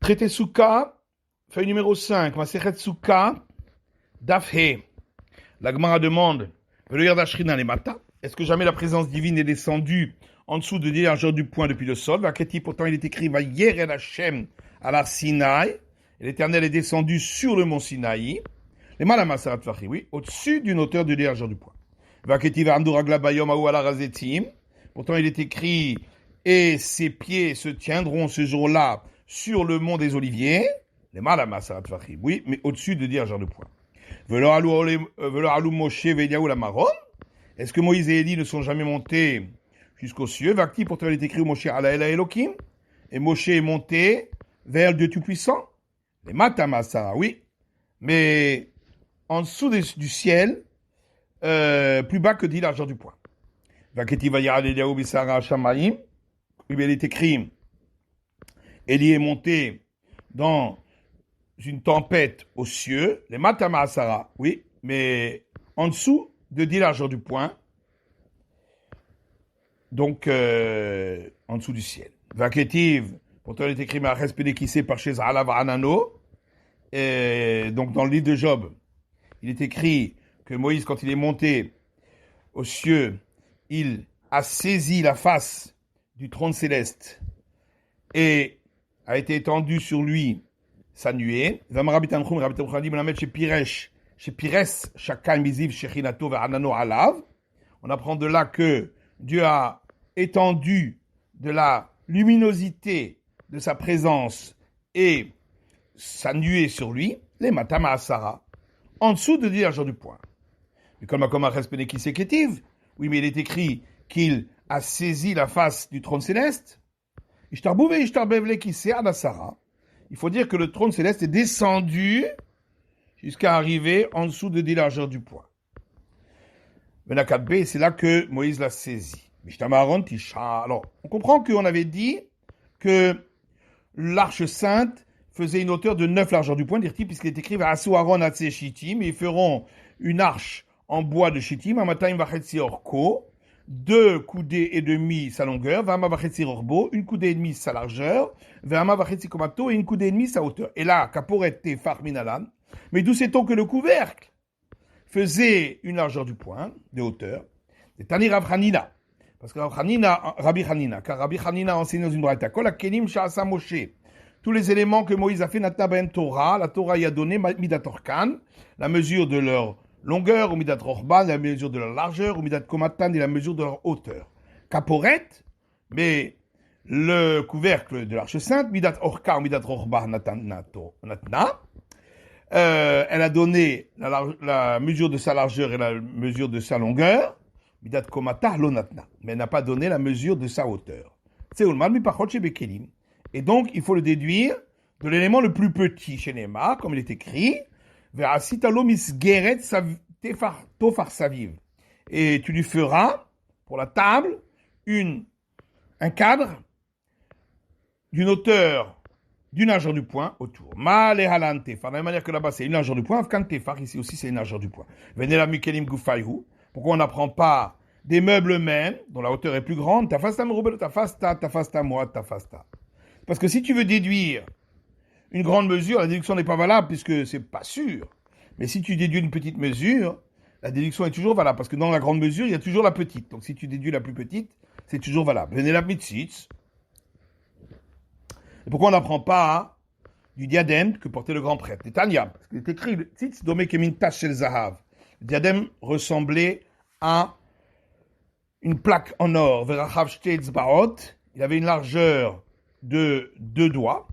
Traité Souka, feuille numéro 5, Masechet Souka, Daf He. La Gemara demande, est-ce que jamais la présence divine est descendue en dessous de 10 largeurs du point depuis le sol? Pourtant il est écrit, va Yered Hashem à la Sinaï, et l'Éternel est descendu sur le mont Sinaï, les Malamasarat Fachi, oui, au-dessus d'une hauteur de 10 largeurs du point. Pourtant il est écrit, et ses pieds se tiendront ce jour-là sur le mont des Oliviers, les Malamasarat Fachi, oui, mais au-dessus de 10 largeurs du point. Est-ce que Moïse et Élie ne sont jamais montés jusqu'aux cieux? Pourtant il est écrit Moshe ala Ela Elokim, et Moshe est monté vers le Dieu Tout-Puissant. Les Matamasa, oui, mais en dessous du ciel, plus bas que 10 largeurs du point. Il est écrit, Élie est monté dans une tempête aux cieux, les Matama oui, mais en dessous de 10 largeurs du point, donc en dessous du ciel. Vaketiv, pourtant il est écrit Maches Pédékissé par chez Alav Anano, et donc dans le livre de Job, il est écrit que Moïse, quand il est monté aux cieux, il a saisi la face du trône céleste et a été étendu sur lui sa nuée. On apprend de là que Dieu a étendu de la luminosité de sa présence et sa nuée sur lui, les matama asara, en dessous de 10 largeurs du point. Et comme oui, mais il est écrit qu'il a saisi la face du trône céleste. Il faut dire que le trône céleste est descendu jusqu'à arriver en dessous de 10 largeurs du point. C'est là que Moïse l'a saisi. Alors, on comprend qu'on avait dit que l'arche sainte faisait une hauteur de 9 largeurs du point, puisqu'il est écrit mais ils feront une arche en bois de Shittim, Amatayim Vachetzi Orko, 2 coudées et demi sa longueur, Vama Vachetzi Orbo, 1 coudée et demie sa largeur, Vama Vachetzi Komato et 1 coudée et demie sa hauteur. Et là, Kaporet Tefar Minalan, mais d'où sait-on que le couvercle faisait une largeur du point, de hauteur? C'est Tani Rav Hanina. Parce que Rabbi Hanina, car Rabbi Hanina a enseigné dans une braïta, Kol Akelim Sha'asa Moshe. Tous les éléments que Moïse a fait, Natna Ben Torah, la Torah y a donné Midat Orkan, la mesure de leur longueur, ou Midat Rochban, la mesure de leur largeur, ou Midat Komatan, et la mesure de leur hauteur. Kaporet, mais le couvercle de l'Arche Sainte, Midat Orka, ou Midat Rochban, Natna, elle a donné la mesure de sa largeur et la mesure de sa longueur, Midat Komata, Lonatna, mais elle n'a pas donné la mesure de sa hauteur. C'est Ulman, Mipachot, Shebekelim. Et donc, il faut le déduire de l'élément le plus petit chez Néma, comme il est écrit, et tu lui feras, pour la table, un cadre d'une hauteur d'une largeur du point autour. De la même manière que là-bas, c'est une largeur du point, ici aussi, c'est une largeur du point. Pourquoi on n'apprend pas des meubles mêmes, dont la hauteur est plus grande, tafasta, moi, tafasta. Parce que si tu veux déduire une grande mesure, la déduction n'est pas valable puisque c'est pas sûr. Mais si tu déduis une petite mesure, la déduction est toujours valable parce que dans la grande mesure, il y a toujours la petite. Donc si tu déduis la plus petite, c'est toujours valable. Venez la mitzitz. Et pourquoi on n'apprend pas du diadème que portait le grand prêtre? C'est Tanya, parce qu'il est écrit tzitz domé kemin tash shel zahav. Le diadème ressemblait à une plaque en or. Verachav shte tzbaot. Il avait une largeur de 2 doigts,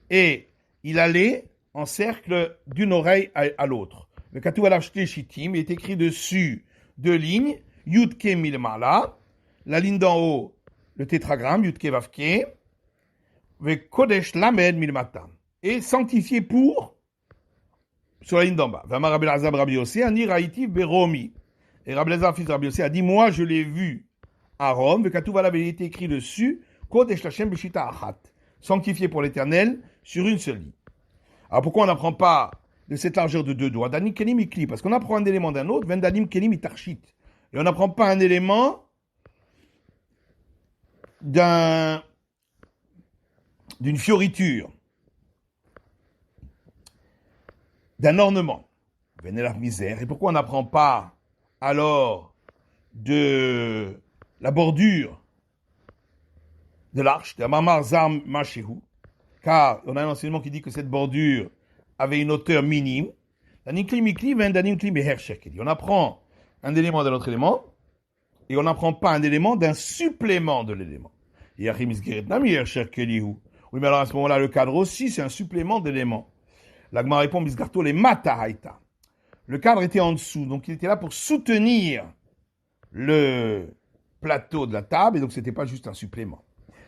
et il allait en cercle d'une oreille à l'autre. Le Katoualav Shittim est écrit dessus 2 lignes, Yudke Milmala, la ligne d'en haut, le tétragramme, Yudke Vavke, Kodesh Lamed Milmatam, et sanctifié pour, sur la ligne d'en bas. Vama Rabbi Lazar Rabbi Yossé, Ani Raïti Beromi. Et Rabbi Lazar, fils de Rabbi Yossé, a dit, moi je l'ai vu à Rome, le Katouv avait été écrit dessus, Kodesh Lachem Beshita Achat, sanctifié pour l'Éternel sur une seule ligne. Alors pourquoi on n'apprend pas de cette largeur de 2 doigts? Danim Kelim Ikli, parce qu'on apprend un élément d'un autre, Vendanim Kelim Itarchit. Et on n'apprend pas un élément d'un d'une fioriture, d'un ornement. Venez la misère. Et pourquoi on n'apprend pas alors de la bordure de l'arche, de Mamar Zam Mashehu, car on a un enseignement qui dit que cette bordure avait une hauteur minime. On apprend un élément d'un autre élément, et on n'apprend pas un élément d'un supplément de l'élément. Oui, mais alors à ce moment-là, le cadre aussi, c'est un supplément d'éléments. L'Agma répond, Misgarto les mata haïta. Le cadre était en dessous, donc il était là pour soutenir le plateau de la table, et donc c'était pas juste un supplément.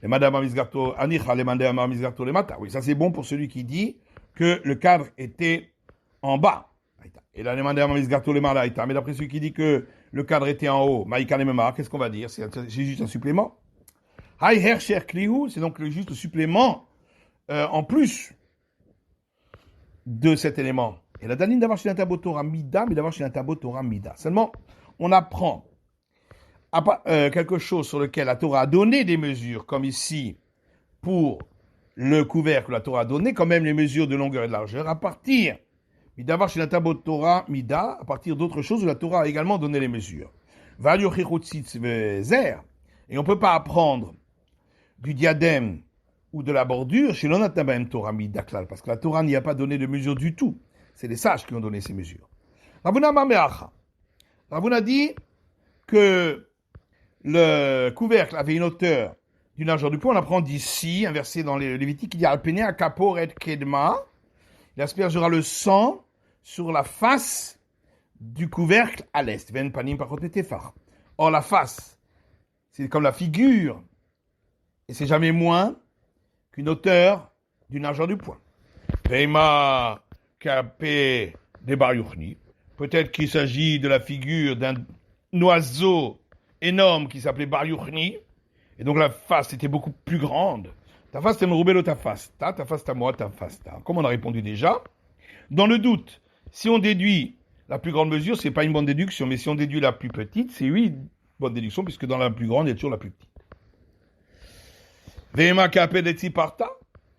Les madame Misgarto anicha, les madame Misgarto les mata. Oui, ça c'est bon pour celui qui dit que le cadre était en bas. Et là, les madame Misgarto les mata. Mais d'après celui qui dit que le cadre était en haut, Maïka les Memar, qu'est-ce qu'on va dire? C'est juste un supplément. Hay Hersher Klihu, c'est donc juste le supplément en plus de cet élément. Et la Danine d'avoir chez un tabot Torah Mida, mais d'avoir chez un tabot Torah Mida. Seulement, on apprend quelque chose sur lequel la Torah a donné des mesures, comme ici, pour le couvercle, la Torah a donné quand même les mesures de longueur et de largeur, à partir d'avoir chez un tabot Torah Mida, à partir d'autres choses où la Torah a également donné les mesures. Et on ne peut pas apprendre du diadème ou de la bordure chez l'onatabem Torah Midaklal, parce que la Torah n'y a pas donné de mesures du tout. C'est les sages qui ont donné ces mesures. Ravuna Mameacha. Ravuna dit que le couvercle avait une hauteur d'une largeur du poing. On apprend d'ici, un verset dans les Lévitique, qui dit Alpene à Kaporet Kedma. Il aspergera le sang sur la face du couvercle à l'est. Ven panim parotefar. Or, la face, c'est comme la figure, et c'est jamais moins qu'une hauteur d'une largeur du poing. Veima kapé de Baruchni. Peut-être qu'il s'agit de la figure d'un oiseau énorme qui s'appelait Baruchni, et donc la face était beaucoup plus grande. Ta face, t'es me ta face, ta face, ta moi, ta face, ta. Comme on a répondu déjà, dans le doute, si on déduit la plus grande mesure, c'est pas une bonne déduction, mais si on déduit la plus petite, c'est oui, une bonne déduction, puisque dans la plus grande, il y a toujours la plus petite. Vema kapé de Tziparta,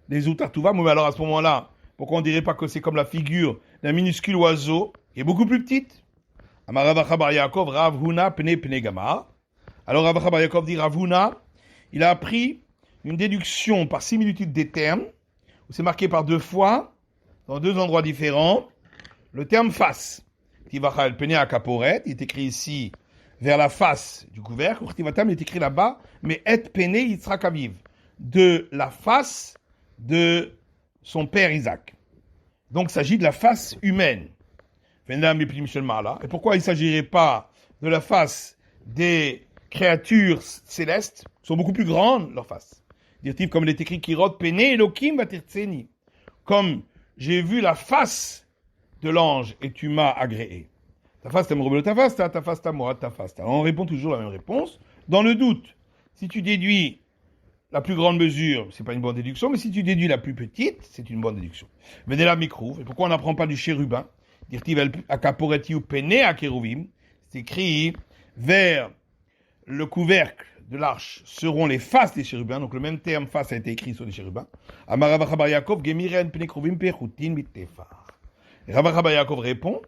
les Outartuva, mais alors à ce moment-là, pourquoi on dirait pas que c'est comme la figure d'un minuscule oiseau, qui est beaucoup plus petite? Amaravacha bar Yaakov, Rav Huna pene pene gamar. Alors Ravacha bar Yaakov dit Rav Huna, il a appris une déduction par similitude des termes, où c'est marqué par deux fois, dans deux endroits différents, le terme face. Tivacha el pene akaporet, il est écrit ici vers la face du couvercle. Tivatam, il est écrit là-bas, mais et pene yitzrak aviv, de la face de son père Isaac. Donc, il s'agit de la face humaine. Et pourquoi il ne s'agirait pas de la face des créatures célestes, qui sont beaucoup plus grandes, leur face? Dire-t-il, comme il est écrit, Kirot pene Elokim vatirtseni. Comme j'ai vu la face de l'ange et tu m'as agréé. Ta face, t'as me ta face, ta face, ta moi, ta face. On répond toujours la même réponse. Dans le doute, si tu déduis la plus grande mesure, c'est pas une bonne déduction, mais si tu déduis la plus petite, c'est une bonne déduction. Venez la micro. Et pourquoi on n'apprend pas du chérubin? Dire-t-il, akaporeti ou pene à kéruvim. C'est écrit vers le couvercle de l'arche seront les faces des chérubins. Donc le même terme face a été écrit sur les chérubins. Amaravacha bar Yaakov, gemiren pene kruvim pechutin mitefar. Ravacha bar Yaakov répond,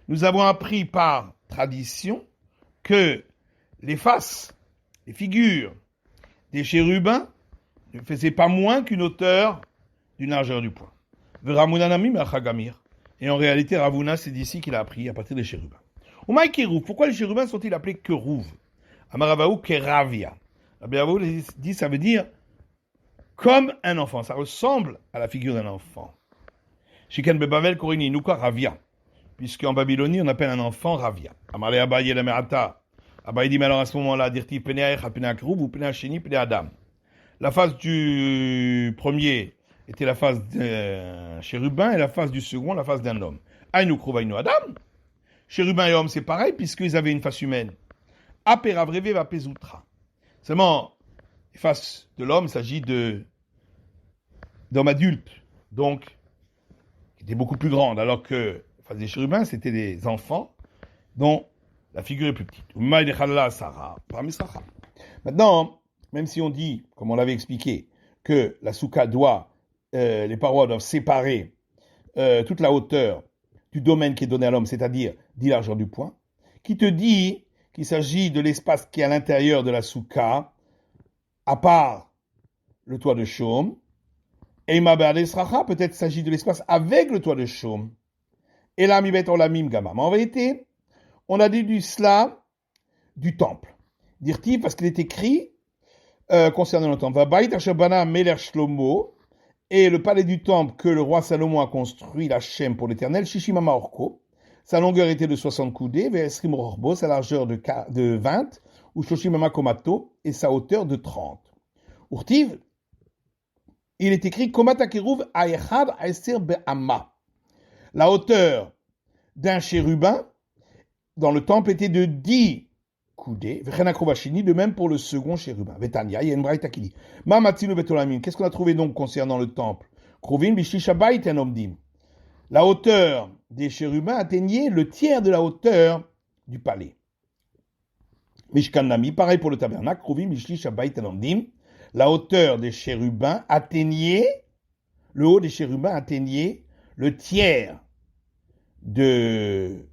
nous avons appris par tradition que les faces, les figures des chérubins ne faisaient pas moins qu'une hauteur d'une largeur du poing. Et en réalité, Ravuna, c'est d'ici qu'il a appris à partir des chérubins. Pourquoi les chérubins sont-ils appelés kerouv? Amaravaou keravia. Rabbi dit, ça veut dire comme un enfant. Ça ressemble à la figure d'un enfant. Shiken bebavel korini nuka ravia. Puisqu'en Babylonie, on appelle un enfant ravia. Amarle Abaye la merata. Abaye dit, mais alors à ce moment-là, dire-t-il peneaech pena kerouv ou pena sheni pena adam. La face du premier était la face d'un chérubin et la face du second, la face d'un homme. Aïnou krouv aïnou adam. Chérubin et homme, c'est pareil, puisqu'ils avaient une face humaine. Aperavreve va pesoutra. Seulement, les faces de l'homme, il s'agit d'hommes adultes, donc, qui étaient beaucoup plus grandes, alors que la face des chérubins, c'était des enfants, dont la figure est plus petite. Maintenant, même si on dit, comme on l'avait expliqué, que la souka les parois doivent séparer toute la hauteur du domaine qui est donné à l'homme, c'est-à-dire 10 largeurs du poing, qui te dit qu'il s'agit de l'espace qui est à l'intérieur de la souka, à part le toit de chaume, et peut-être s'agit de l'espace avec le toit de chaume. Et là, mibet olamim gama. Mais en vérité, on a déduit cela du temple. Dire-t-il, parce qu'il est écrit concernant le temple. Vabayit asher bana Meler Shlomo, et le palais du temple que le roi Salomon a construit, la Shem pour l'Éternel, Shishimama Orko. Sa longueur était de 60 coudées, Ve'esrim Rorbo, sa largeur de 20, ou Shoshimama Komato, et sa hauteur de 30. Urtiv, il est écrit Komata Keruv Aechad Aeser Be'amma. La hauteur d'un chérubin dans le temple était de 10 coudées. De même pour le second chérubin. Vetania, il y a une braïta qui dit Mamatinu Betolamim. Qu'est-ce qu'on a trouvé donc concernant le temple? Krovin Bishisha Baiten Omdim. La hauteur des chérubins atteignait le tiers de la hauteur du palais. Mishkan Nami, pareil pour le tabernacle. Krovin Bishisha Baiten Omdim. La hauteur des chérubins atteignait, le haut des chérubins atteignait le tiers de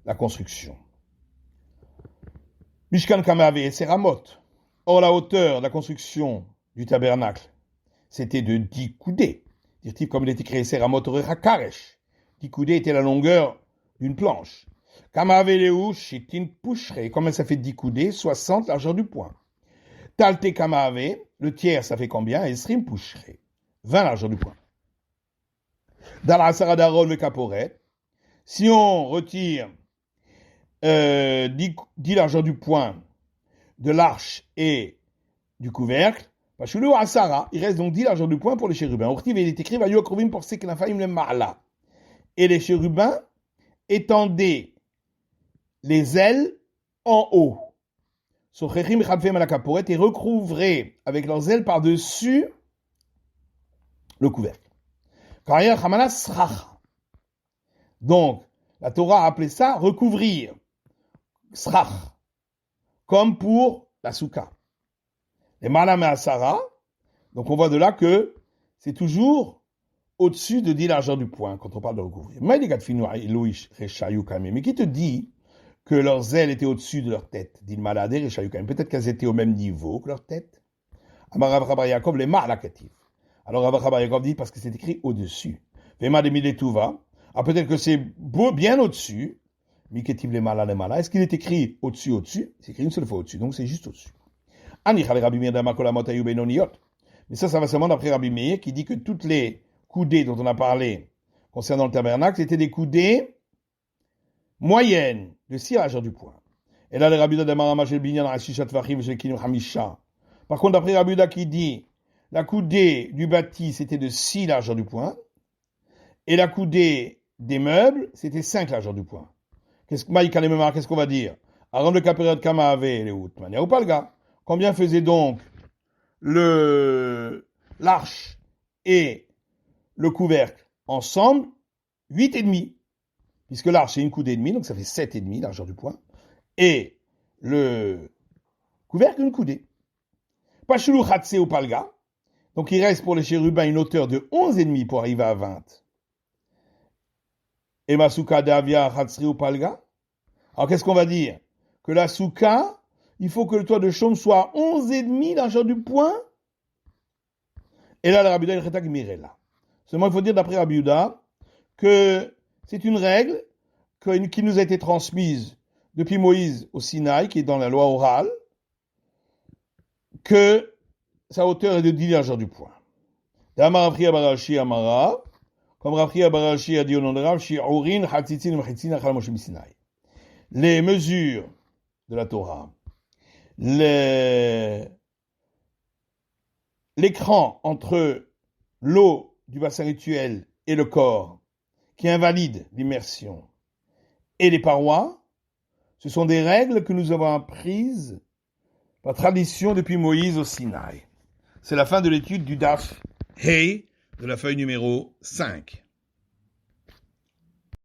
la construction. Mishkan Kamave et Seramot. Or, la hauteur de la construction du tabernacle, c'était de 10 coudées. Dire-t-il, comme il était créé Seramot Orecha Karesh. 10 coudées était la longueur d'une planche. Kamave Leu Shitin Pushre. Comme ça fait 10 coudées, 60 largeur du poing. Talte Kamave, le tiers, ça fait combien? Esrim Pushre. 20 largeur du poing. Dans la Saradaron le Kaporet, si on retire 10 largeurs du poing de l'arche et du couvercle, il reste donc 10 largeurs du poing pour les chérubins. Il est écrit et les chérubins étendaient les ailes en haut. Et recouvraient avec leurs ailes par-dessus le couvercle. Donc, la Torah a appelé ça recouvrir. Srach, comme pour la souka. Les malam et asara, donc on voit de là que c'est toujours au-dessus de 10 largeurs du poing quand on parle de recouvrir. Mais qui te dit que leurs ailes étaient au-dessus de leur tête? Peut-être qu'elles étaient au même niveau que leur tête. Alors Rav Yaakov dit parce que c'est écrit au-dessus. Peut-être que c'est bien au-dessus. Est-ce qu'il est écrit au-dessus? C'est écrit une seule fois au-dessus, donc c'est juste au-dessus. Mais ça va seulement d'après Rabbi Meir qui dit que toutes les coudées dont on a parlé concernant le tabernacle étaient des coudées moyennes de 6 largeurs du poing. Et là, le Rabbi Yehuda par contre, d'après Rabbi Yehuda qui dit la coudée du bâti c'était de 6 largeurs du poing et la coudée des meubles c'était 5 largeurs du poing. Qu'est-ce qu'on va dire? Combien faisait donc l'arche et le couvercle ensemble? 8,5. Puisque l'arche c'est une coudée et demie, donc ça fait 7,5 largeur du poing. Et le couvercle une coudée. Pashulu Khatse ou Palga. Donc il reste pour les chérubins une hauteur de 11,5 pour arriver à 20. Et ma souka d'Avia Khatsri ou Palga. Alors qu'est-ce qu'on va dire? Que la souka, il faut que le toit de chaume soit 11,5 largeur du poing. Et là, le Rabbi Yehuda, il rétag mirela. Seulement, il faut dire d'après Rabbi Yehuda que c'est une règle qui nous a été transmise depuis Moïse au Sinaï, qui est dans la loi orale, que sa hauteur est de 10 largeurs du poing. D'Amar Rafria Barashi Amara, comme Rafria Barashi a dit au nom de Rav, Shi'urin Hatzitzin Mechitzin Achal Moshe Sinai. Les mesures de la Torah, l'écran entre l'eau du bassin rituel et le corps, qui invalide l'immersion, et les parois, ce sont des règles que nous avons apprises par tradition depuis Moïse au Sinaï. C'est la fin de l'étude du Daf Hey de la feuille numéro 5.